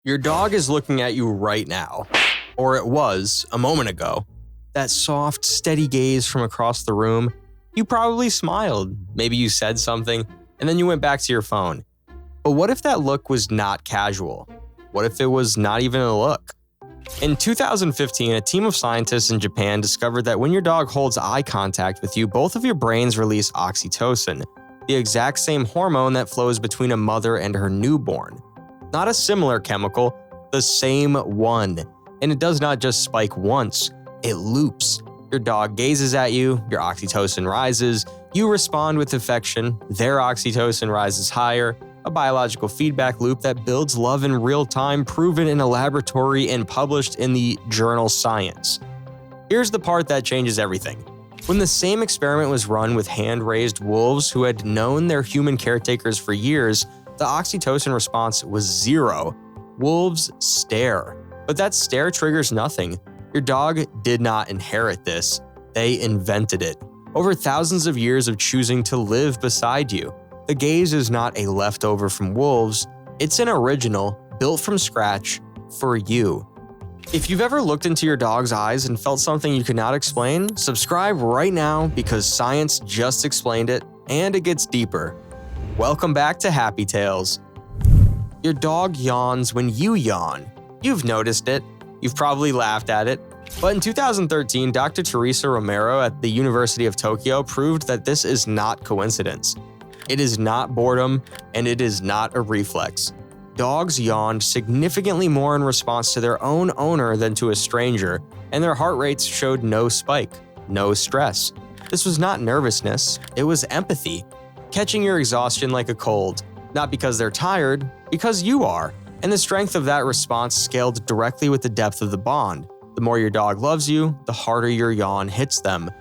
Your dog is looking at you right now, or it was a moment ago. That soft, steady gaze from across the room. You probably smiled, maybe you said something, and then you went back to your phone. But what if that look was not casual? What if it was not even a look? In 2015, a team of scientists in Japan discovered that when your dog holds eye contact with you, both of your brains release oxytocin, the exact same hormone that flows between a mother and her newborn. Not a similar chemical, the same one. And it does not just spike once, it loops. Your dog gazes at you, your oxytocin rises, you respond with affection, their oxytocin rises higher, a biological feedback loop that builds love in real time, proven in a laboratory and published in the journal Science. Here's the part that changes everything. When the same experiment was run with hand-raised wolves who had known their human caretakers for years, the oxytocin response was zero. Wolves stare. But that stare triggers nothing. Your dog did not inherit this. They invented it. Over thousands of years of choosing to live beside you. The gaze is not a leftover from wolves. It's an original, built from scratch, for you. If you've ever looked into your dog's eyes and felt something you cannot explain, subscribe right now because science just explained it, and it gets deeper. Welcome back to Happy Tales. Your dog yawns when you yawn. You've noticed it. You've probably laughed at it. But in 2013, Dr. Teresa Romero at the University of Tokyo proved that this is not coincidence. It is not boredom, and it is not a reflex. Dogs yawned significantly more in response to their own owner than to a stranger, and their heart rates showed no spike, no stress. This was not nervousness, it was empathy. Catching your exhaustion like a cold, not because they're tired, because you are. And the strength of that response scaled directly with the depth of the bond. The more your dog loves you, the harder your yawn hits them.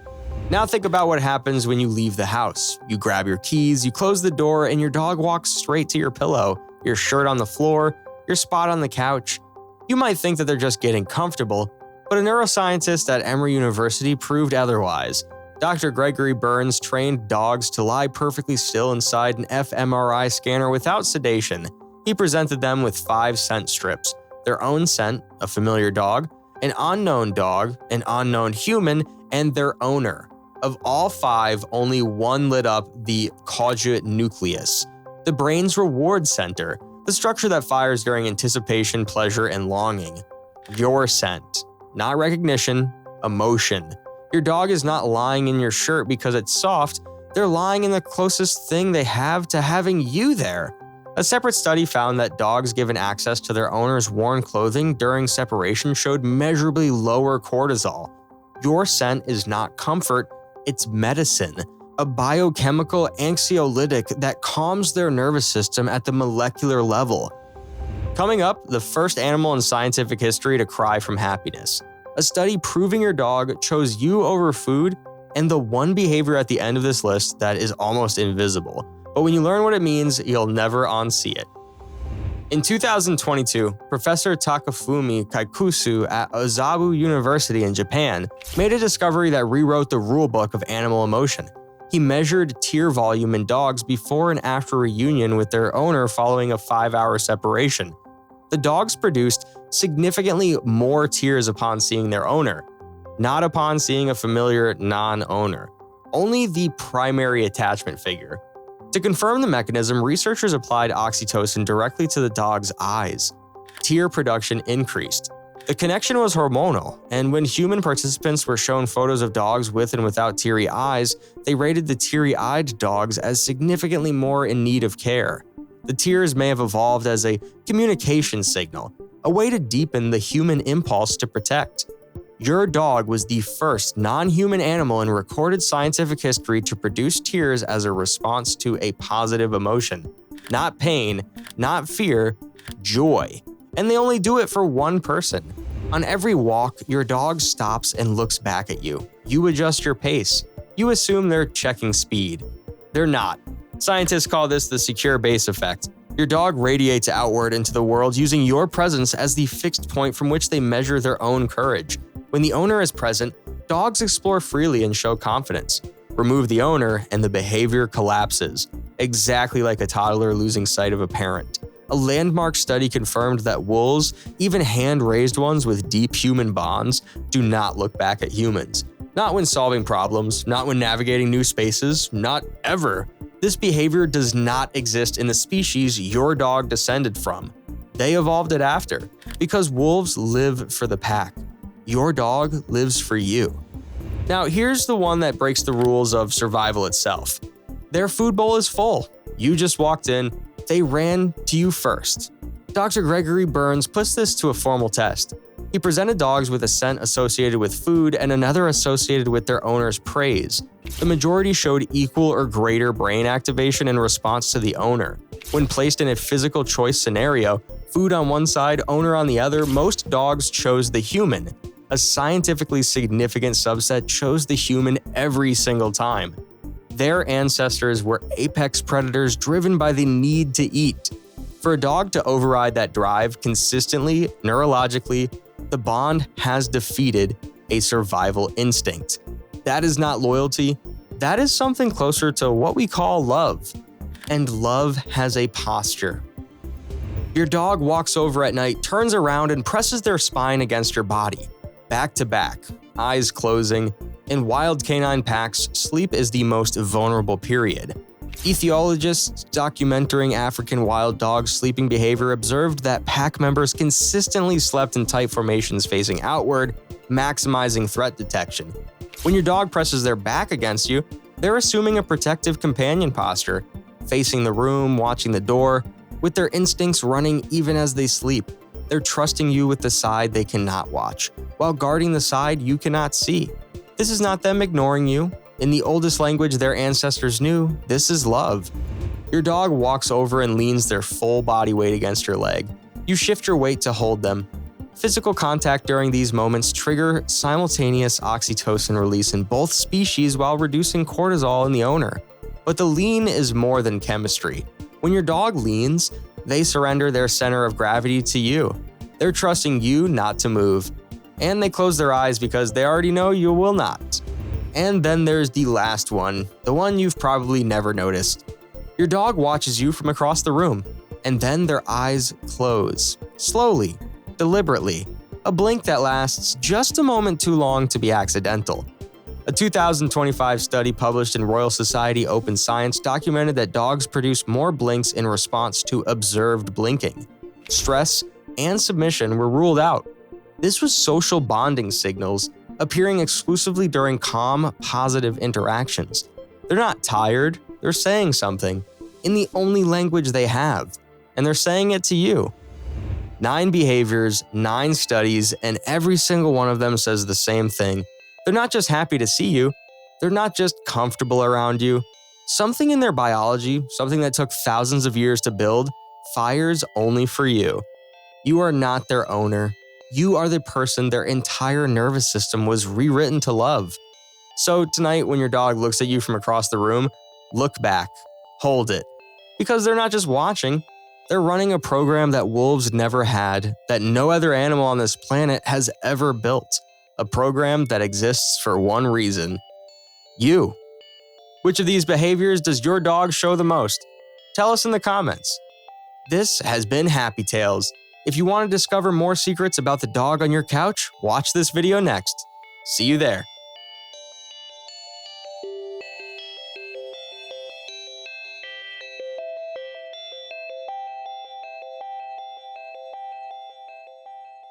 Now think about what happens when you leave the house. You grab your keys, you close the door, and your dog walks straight to your pillow, your shirt on the floor, your spot on the couch. You might think that they're just getting comfortable, but a neuroscientist at Emory University proved otherwise. Dr. Gregory Burns trained dogs to lie perfectly still inside an fMRI scanner without sedation. He presented them with 5 scent strips, their own scent, a familiar dog, an unknown human, and their owner. Of all 5, only one lit up the caudate nucleus, the brain's reward center, the structure that fires during anticipation, pleasure, and longing. Your scent, not recognition, emotion. Your dog is not lying in your shirt because it's soft, they're lying in the closest thing they have to having you there. A separate study found that dogs given access to their owner's worn clothing during separation showed measurably lower cortisol. Your scent is not comfort, it's medicine, a biochemical anxiolytic that calms their nervous system at the molecular level. Coming up, the first animal in scientific history to cry from happiness. A study proving your dog chose you over food, and the one behavior at the end of this list that is almost invisible. But when you learn what it means, you'll never unsee it. In 2022, Professor Takafumi Kaikusu at Ozabu University in Japan made a discovery that rewrote the rulebook of animal emotion. He measured tear volume in dogs before and after reunion with their owner following a 5-hour separation. The dogs produced significantly more tears upon seeing their owner, not upon seeing a familiar non-owner, only the primary attachment figure. To confirm the mechanism, researchers applied oxytocin directly to the dog's eyes. Tear production increased. The connection was hormonal, and when human participants were shown photos of dogs with and without teary eyes, they rated the teary-eyed dogs as significantly more in need of care. The tears may have evolved as a communication signal, a way to deepen the human impulse to protect. Your dog was the first non-human animal in recorded scientific history to produce tears as a response to a positive emotion. Not pain, not fear, joy. And they only do it for one person. On every walk, your dog stops and looks back at you. You adjust your pace. You assume they're checking speed. They're not. Scientists call this the secure base effect. Your dog radiates outward into the world using your presence as the fixed point from which they measure their own courage. When the owner is present, dogs explore freely and show confidence. Remove the owner and the behavior collapses, exactly like a toddler losing sight of a parent. A landmark study confirmed that wolves, even hand-raised ones with deep human bonds, do not look back at humans. Not when solving problems, not when navigating new spaces, not ever. This behavior does not exist in the species your dog descended from. They evolved it after, because wolves live for the pack. Your dog lives for you. Now, here's the one that breaks the rules of survival itself. Their food bowl is full. You just walked in. They ran to you first. Dr. Gregory Burns puts this to a formal test. He presented dogs with a scent associated with food and another associated with their owner's praise. The majority showed equal or greater brain activation in response to the owner. When placed in a physical choice scenario, food on one side, owner on the other, most dogs chose the human. A scientifically significant subset chose the human every single time. Their ancestors were apex predators driven by the need to eat. For a dog to override that drive consistently, neurologically, the bond has defeated a survival instinct. That is not loyalty. That is something closer to what we call love. And love has a posture. Your dog walks over at night, turns around, and presses their spine against your body. Back to back, eyes closing. In wild canine packs, sleep is the most vulnerable period. Ethologists documenting African wild dogs' sleeping behavior observed that pack members consistently slept in tight formations facing outward, maximizing threat detection. When your dog presses their back against you, they're assuming a protective companion posture, facing the room, watching the door, with their instincts running even as they sleep. They're trusting you with the side they cannot watch, while guarding the side you cannot see. This is not them ignoring you. In the oldest language their ancestors knew, this is love. Your dog walks over and leans their full body weight against your leg. You shift your weight to hold them. Physical contact during these moments trigger simultaneous oxytocin release in both species while reducing cortisol in the owner. But the lean is more than chemistry. When your dog leans, they surrender their center of gravity to you. They're trusting you not to move. And they close their eyes because they already know you will not. And then there's the last one, the one you've probably never noticed. Your dog watches you from across the room, and then their eyes close. Slowly, deliberately. A blink that lasts just a moment too long to be accidental. A 2025 study published in Royal Society Open Science documented that dogs produce more blinks in response to observed blinking. Stress and submission were ruled out. This was social bonding signals appearing exclusively during calm, positive interactions. They're not tired, they're saying something in the only language they have, and they're saying it to you. 9 behaviors, 9 studies, and every single one of them says the same thing. They're not just happy to see you, they're not just comfortable around you. Something in their biology, something that took thousands of years to build, fires only for you. You are not their owner. You are the person their entire nervous system was rewritten to love. So tonight, when your dog looks at you from across the room, look back, hold it. Because they're not just watching, they're running a program that wolves never had, that no other animal on this planet has ever built. A program that exists for one reason: you. Which of these behaviors does your dog show the most? Tell us in the comments. This has been Happy Tales. If you want to discover more secrets about the dog on your couch, watch this video next. See you there.